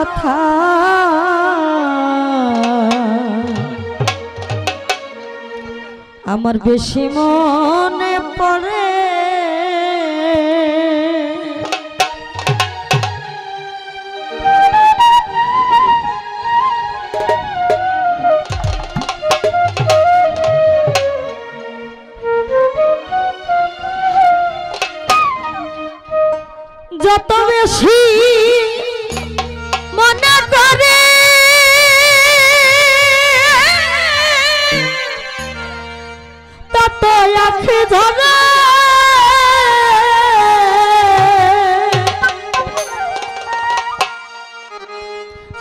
কথা আমার বেশি মনে পড়ে। যত বেশি মনে করে তত আখি ধরে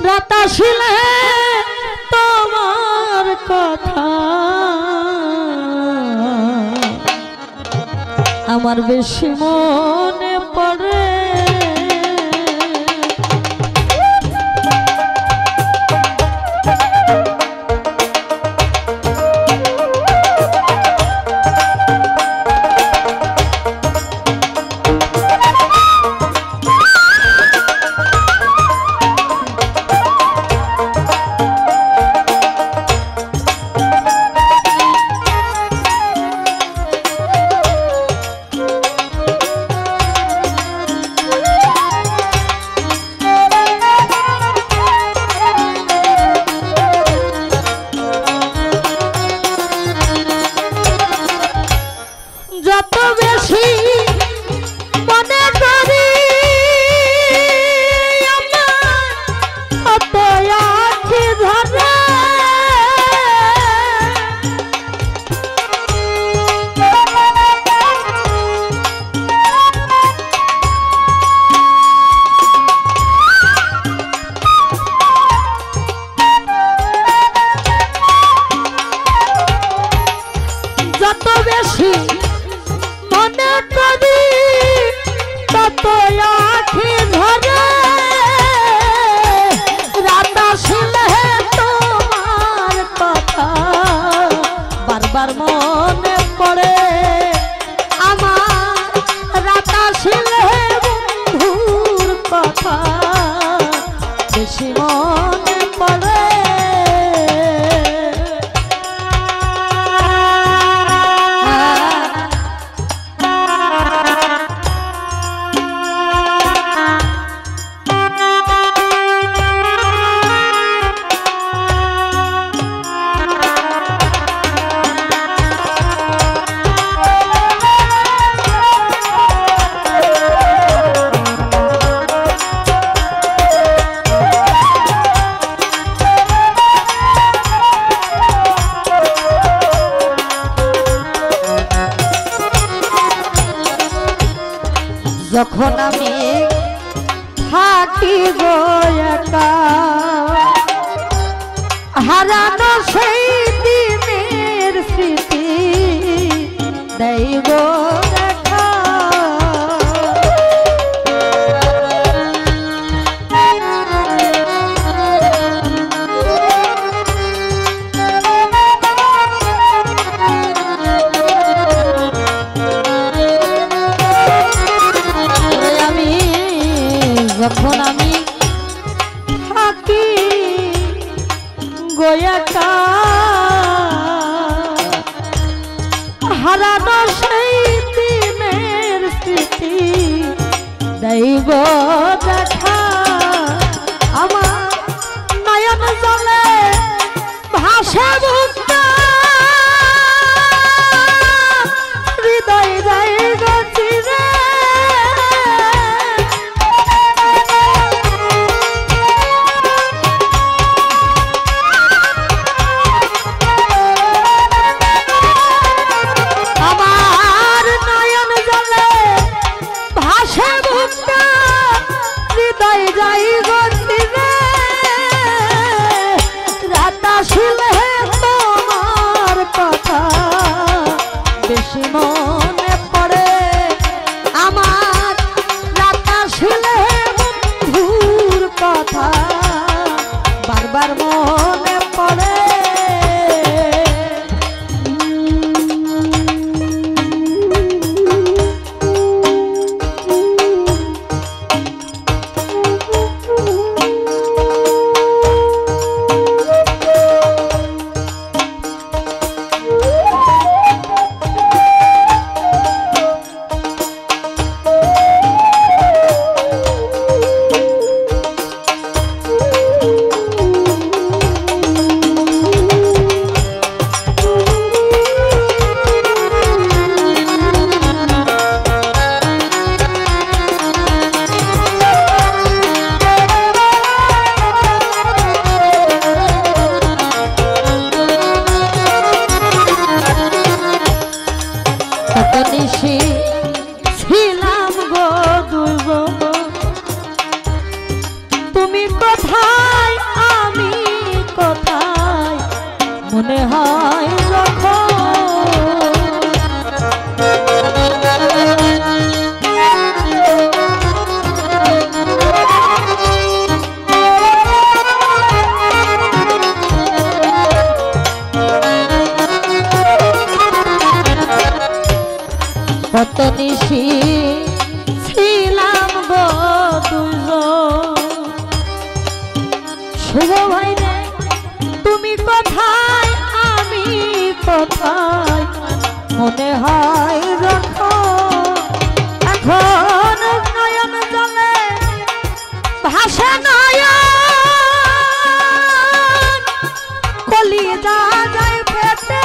রাত আসিলে তোমার কথা আমার বেশি মনে পড়ে। যত বেশি মনে করি তত আখি ধরে যত বেশি মনে করি তত আখি ধরে রাত আসিলে তোমার কথা বারবার মনে পড়ে আমার। রাত আসিলে বন্ধুর কথা বেশি মনে পড়ে। যখন আমি থাকি গো একা হারানো সেই দিনের স্মৃতি দেই গো দেখা। যখন আমি থাকি গো একা হারানো সেই দিনের স্মৃতি দেই গো দেখা। আমার নয়ন জলে ভাসে বুকটা হৃদয় দেয় গো চিরে বেশি মনে পড়ে আমার। রাত আসিলে বন্ধুর কথা বারবার মনে পড়ে। মনে হয় যখন এখন নয়ন জলে ভাসে নয়ন কলিজা যায় ফেটে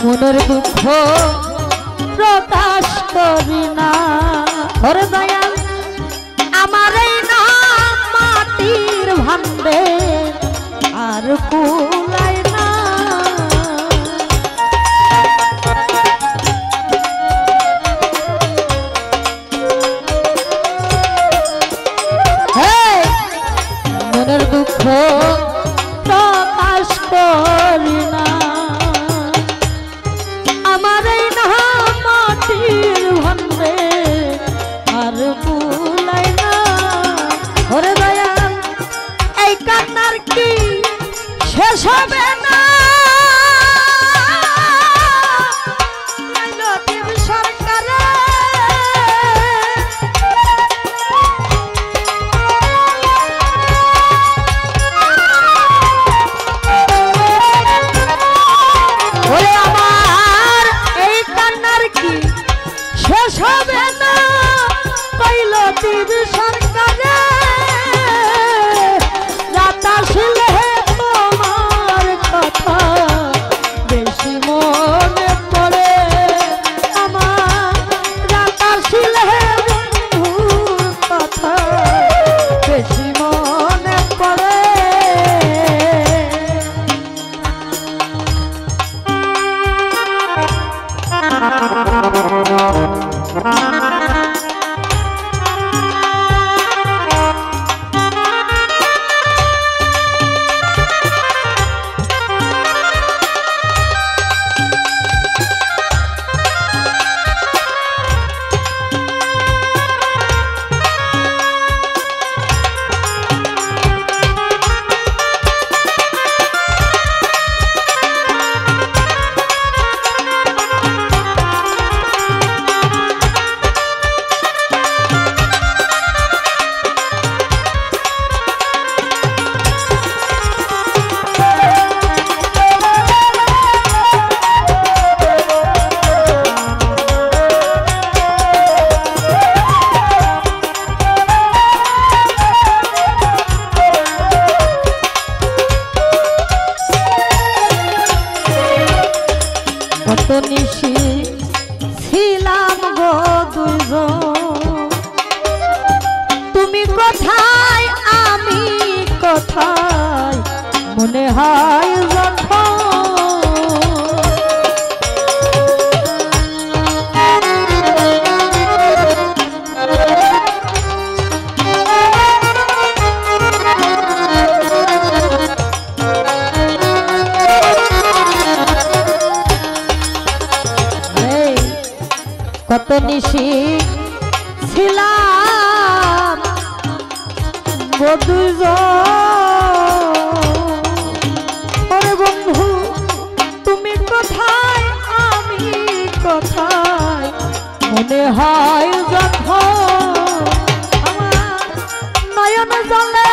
মনের দুঃখ প্রকাশ করি না ওরে দয়াল আমার এই নাম মাটির ভান্ডে আর কুলাই না মনের দুঃখ প্রকাশ করি না শেষ হবে না সরকারে আমার এই কান্নার কি শেষ হবে না পাইল টিভি সরকারে রাত আসলে নিশি ছিলাম গো দুইজন তুমি কোথায় আমি কোথায় মনে হয় যখন কত নিশি ছিলাম ওরে বন্ধু তুমি কোথায় আমি হয় যখন আমার নয়ন জলে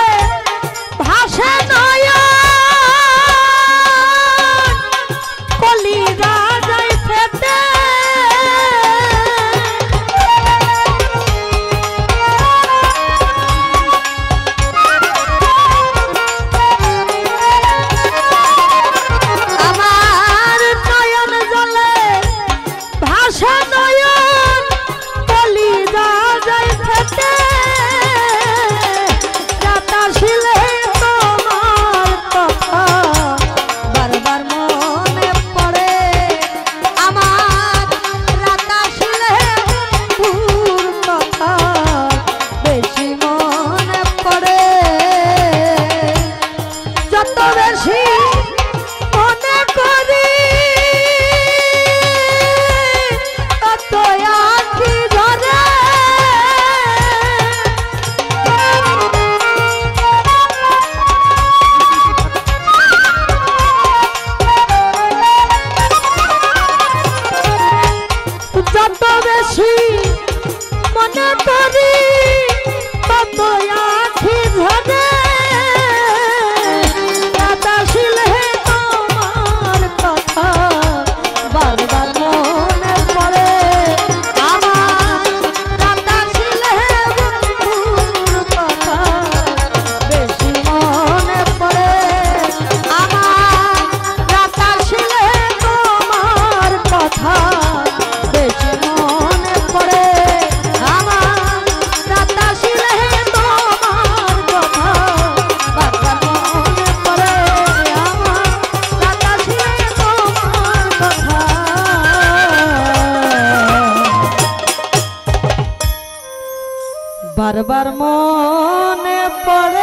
ভাসে নয়ন কলিজা যায় ফেটে বারবার মনে পড়ে